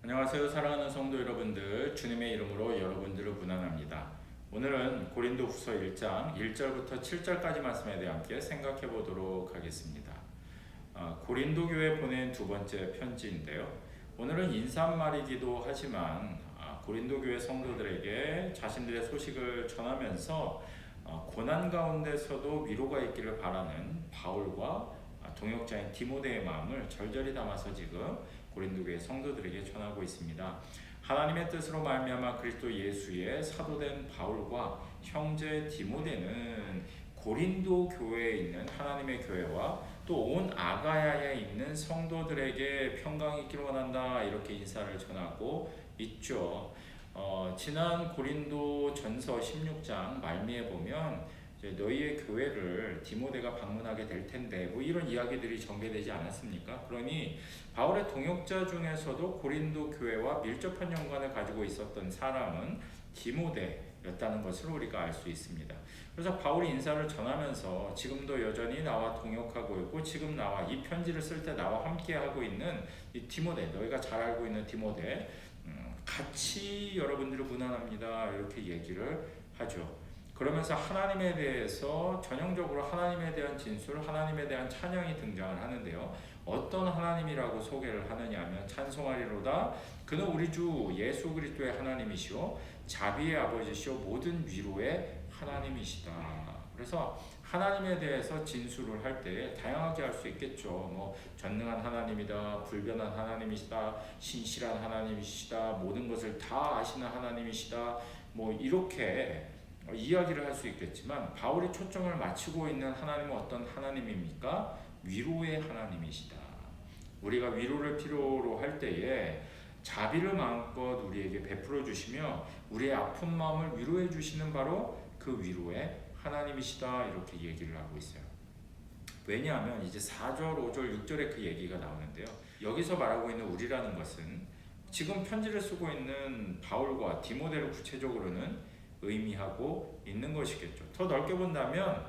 안녕하세요. 사랑하는 성도 여러분들, 주님의 이름으로 여러분들을 문안합니다. 오늘은 고린도 후서 1장 1절부터 7절까지 말씀에 대해 함께 생각해 보도록 하겠습니다. 고린도 교회에 보낸 두 번째 편지인데요. 오늘은 인사말이기도 하지만 고린도 교회 성도들에게 자신들의 소식을 전하면서 고난 가운데서도 위로가 있기를 바라는 바울과 동역자인 디모데의 마음을 절절히 담아서 지금 고린도 교회 성도들에게 전하고 있습니다. 하나님의 뜻으로 말미암아 그리스도 예수의 사도된 바울과 형제 디모데는 고린도 교회에 있는 하나님의 교회와 또 온 아가야에 있는 성도들에게 평강이 있기를 원한다, 이렇게 인사를 전하고 있죠. 지난 고린도 전서 16장 말미에 보면 너희의 교회를 디모데가 방문하게 될 텐데 뭐 이런 이야기들이 전개되지 않았습니까? 그러니 바울의 동역자 중에서도 고린도 교회와 밀접한 연관을 가지고 있었던 사람은 디모데였다는 것을 우리가 알 수 있습니다. 그래서 바울이 인사를 전하면서 지금도 여전히 나와 동역하고 있고 지금 나와 이 편지를 쓸 때 나와 함께하고 있는 이 디모데, 너희가 잘 알고 있는 디모데, 같이 여러분들을 문안합니다, 이렇게 얘기를 하죠. 그러면서 하나님에 대해서 전형적으로 하나님에 대한 진술, 하나님에 대한 찬양이 등장을 하는데요. 어떤 하나님이라고 소개를 하느냐 하면 찬송하리로다 그는 우리 주 예수 그리스도의 하나님이시오 자비의 아버지시오 모든 위로의 하나님이시다. 그래서 하나님에 대해서 진술을 할 때 다양하게 할 수 있겠죠. 뭐 전능한 하나님이다, 불변한 하나님이시다, 신실한 하나님이시다, 모든 것을 다 아시는 하나님이시다, 뭐 이렇게 이야기를 할 수 있겠지만 바울이 초점을 맞추고 있는 하나님은 어떤 하나님입니까? 위로의 하나님이시다. 우리가 위로를 필요로 할 때에 자비를 마음껏 우리에게 베풀어 주시며 우리의 아픈 마음을 위로해 주시는 바로 그 위로의 하나님이시다, 이렇게 얘기를 하고 있어요. 왜냐하면 이제 4절, 5절, 6절에 그 얘기가 나오는데요. 여기서 말하고 있는 우리라는 것은 지금 편지를 쓰고 있는 바울과 디모데를 구체적으로는 의미하고 있는 것이겠죠. 더 넓게 본다면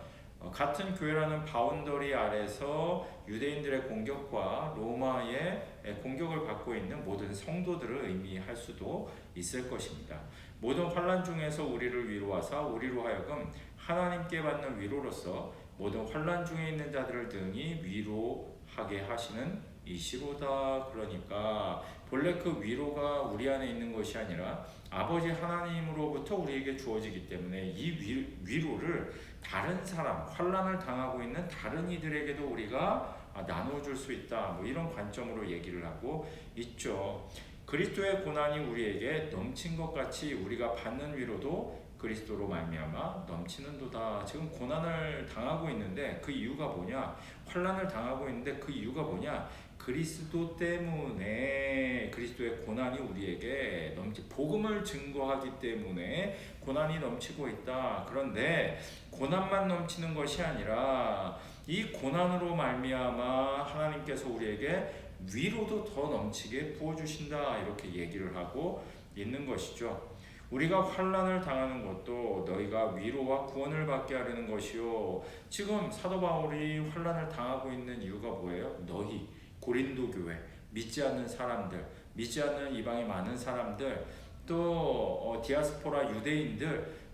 같은 교회라는 바운더리 아래서 유대인들의 공격과 로마의 공격을 받고 있는 모든 성도들을 의미할 수도 있을 것입니다. 모든 환난 중에서 우리를 위로하사 우리로 하여금 하나님께 받는 위로로서 모든 환난 중에 있는 자들을 등이 위로하게 하시는 이시로다. 그러니까 본래 그 위로가 우리 안에 있는 것이 아니라 아버지 하나님으로부터 우리에게 주어지기 때문에 이 위로를 다른 사람, 환난을 당하고 있는 다른 이들에게도 우리가 나눠줄 수 있다, 뭐 이런 관점으로 얘기를 하고 있죠. 그리스도의 고난이 우리에게 넘친 것 같이 우리가 받는 위로도 그리스도로 말미암아 넘치는도다. 지금 고난을 당하고 있는데 그 이유가 뭐냐? 환난을 당하고 있는데 그 이유가 뭐냐? 그리스도 때문에, 그리스도의 고난이 우리에게 복음을 증거하기 때문에 고난이 넘치고 있다. 그런데 고난만 넘치는 것이 아니라 이 고난으로 말미암아 하나님께서 우리에게 위로도 더 넘치게 부어주신다, 이렇게 얘기를 하고 있는 것이죠. 우리가 환난을 당하는 것도 너희가 위로와 구원을 받게 하려는 것이요. 지금 사도 바울이 환난을 당하고 있는 이유가 뭐예요? 너희 고린도 교회, 믿지 않는 사람들, 믿지 않는 이방의 많은 사람들, 또 디아스포라 유대인들,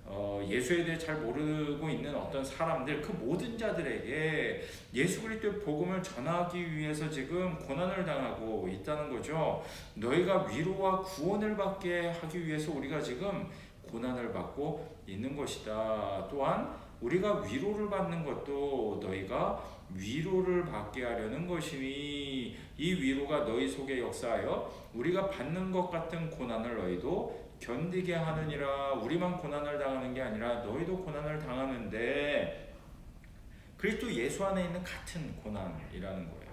예수에 대해 잘 모르고 있는 어떤 사람들, 그 모든 자들에게 예수 그리스도의 복음을 전하기 위해서 지금 고난을 당하고 있다는 거죠. 너희가 위로와 구원을 받게 하기 위해서 우리가 지금 고난을 받고 있는 것이다. 또한 우리가 위로를 받는 것도 너희가 위로를 받게 하려는 것이니 이 위로가 너희 속에 역사하여 우리가 받는 것 같은 고난을 너희도 견디게 하느니라. 우리만 고난을 당하는 게 아니라 너희도 고난을 당하는데 그리스도 예수 안에 있는 같은 고난이라는 거예요.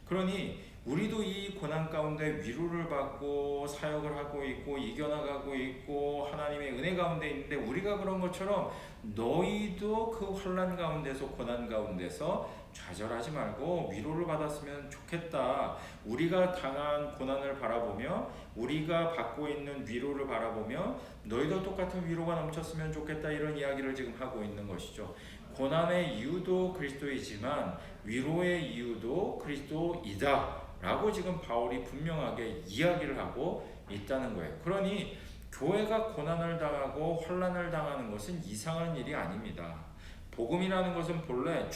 그러니 우리도 이 고난 가운데 위로를 받고 사역을 하고 있고 이겨나가고 있고 하나님의 은혜 가운데 있는데 우리가 그런 것처럼 너희도 그 환난 가운데서 고난 가운데서 좌절하지 말고 위로를 받았으면 좋겠다. 우리가 당한 고난을 바라보며 우리가 받고 있는 위로를 바라보며 너희도 똑같은 위로가 넘쳤으면 좋겠다, 이런 이야기를 지금 하고 있는 것이죠. 고난의 이유도 그리스도이지만 위로의 이유도 그리스도이다 라고 지금 바울이 분명하게 이야기를 하고 있다는 거예요. 그러니 교회가 고난을 당하고 환난을 당하는 것은 이상한 일이 아닙니다. 복음이라는 것은 본래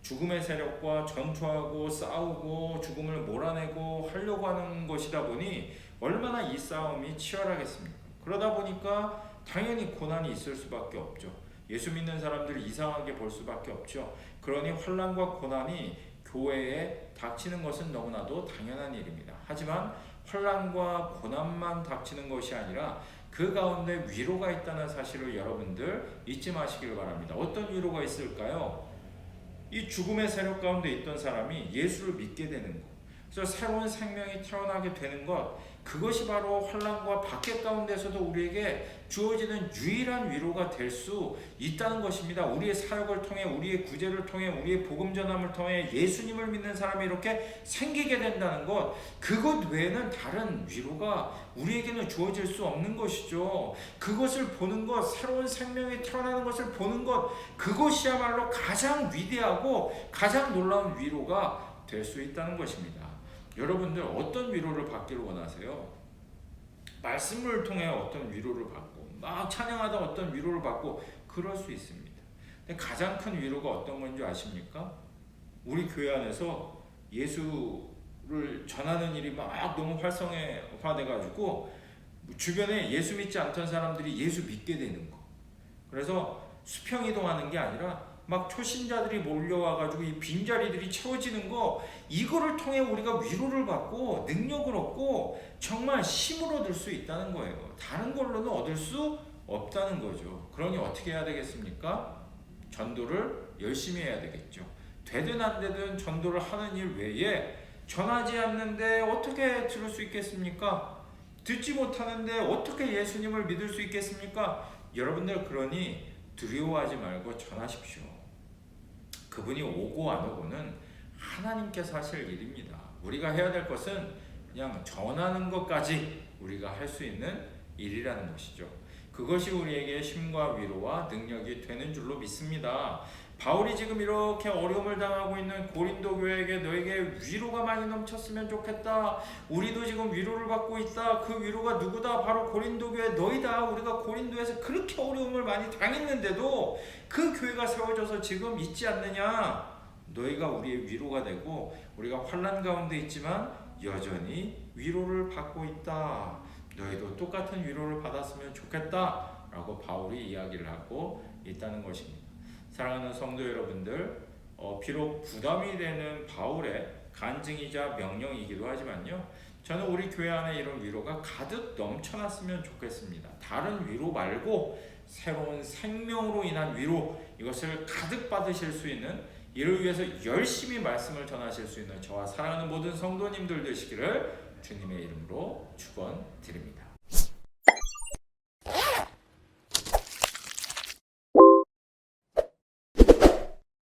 죽음의 세력과 전투하고 싸우고 죽음을 몰아내고 하려고 하는 것이다 보니 얼마나 이 싸움이 치열하겠습니까? 그러다 보니까 당연히 고난이 있을 수밖에 없죠. 예수 믿는 사람들을 이상하게 볼 수밖에 없죠. 그러니 환난과 고난이 교회에 닥치는 것은 너무나도 당연한 일입니다. 하지만 환난과 고난만 닥치는 것이 아니라 그 가운데 위로가 있다는 사실을 여러분들 잊지 마시길 바랍니다. 어떤 위로가 있을까요? 이 죽음의 세력 가운데 있던 사람이 예수를 믿게 되는 것, 그래서 새로운 생명이 태어나게 되는 것, 그것이 바로 환난과 박해 가운데서도 우리에게 주어지는 유일한 위로가 될 수 있다는 것입니다. 우리의 사역을 통해, 우리의 구제를 통해, 우리의 복음 전함을 통해 예수님을 믿는 사람이 이렇게 생기게 된다는 것, 그것 외에는 다른 위로가 우리에게는 주어질 수 없는 것이죠. 그것을 보는 것, 새로운 생명이 태어나는 것을 보는 것, 그것이야말로 가장 위대하고 가장 놀라운 위로가 될 수 있다는 것입니다. 여러분들 어떤 위로를 받기를 원하세요? 말씀을 통해 어떤 위로를 받고 막 찬양하다 어떤 위로를 받고 그럴 수 있습니다. 근데 가장 큰 위로가 어떤 건지 아십니까? 우리 교회 안에서 예수를 전하는 일이 막 너무 활성화돼가지고 주변에 예수 믿지 않던 사람들이 예수 믿게 되는 거. 그래서 수평이동하는 게 아니라 막 초신자들이 몰려와가지고 이 빈자리들이 채워지는 거, 이거를 통해 우리가 위로를 받고 능력을 얻고 정말 힘을 얻을 수 있다는 거예요. 다른 걸로는 얻을 수 없다는 거죠. 그러니 어떻게 해야 되겠습니까? 전도를 열심히 해야 되겠죠. 되든 안 되든 전도를 하는 일 외에 전하지 않는데 어떻게 들을 수 있겠습니까? 듣지 못하는데 어떻게 예수님을 믿을 수 있겠습니까? 여러분들 그러니 두려워하지 말고 전하십시오. 그분이 오고 안 오고는 하나님께서 하실 일입니다. 우리가 해야 될 것은 그냥 전하는 것까지 우리가 할 수 있는 일이라는 것이죠. 그것이 우리에게 힘과 위로와 능력이 되는 줄로 믿습니다. 바울이 지금 이렇게 어려움을 당하고 있는 고린도 교회에게 너에게 위로가 많이 넘쳤으면 좋겠다. 우리도 지금 위로를 받고 있다. 그 위로가 누구다? 바로 고린도 교회 너희다. 우리가 고린도에서 그렇게 어려움을 많이 당했는데도 그 교회가 세워져서 지금 있지 않느냐? 너희가 우리의 위로가 되고 우리가 환난 가운데 있지만 여전히 위로를 받고 있다. 너희도 똑같은 위로를 받았으면 좋겠다. 라고 바울이 이야기를 하고 있다는 것입니다. 사랑하는 성도 여러분들, 비록 부담이 되는 바울의 간증이자 명령이기도 하지만요, 저는 우리 교회 안에 이런 위로가 가득 넘쳐났으면 좋겠습니다. 다른 위로 말고 새로운 생명으로 인한 위로, 이것을 가득 받으실 수 있는, 이를 위해서 열심히 말씀을 전하실 수 있는 저와 사랑하는 모든 성도님들 되시기를 주님의 이름으로 축원드립니다.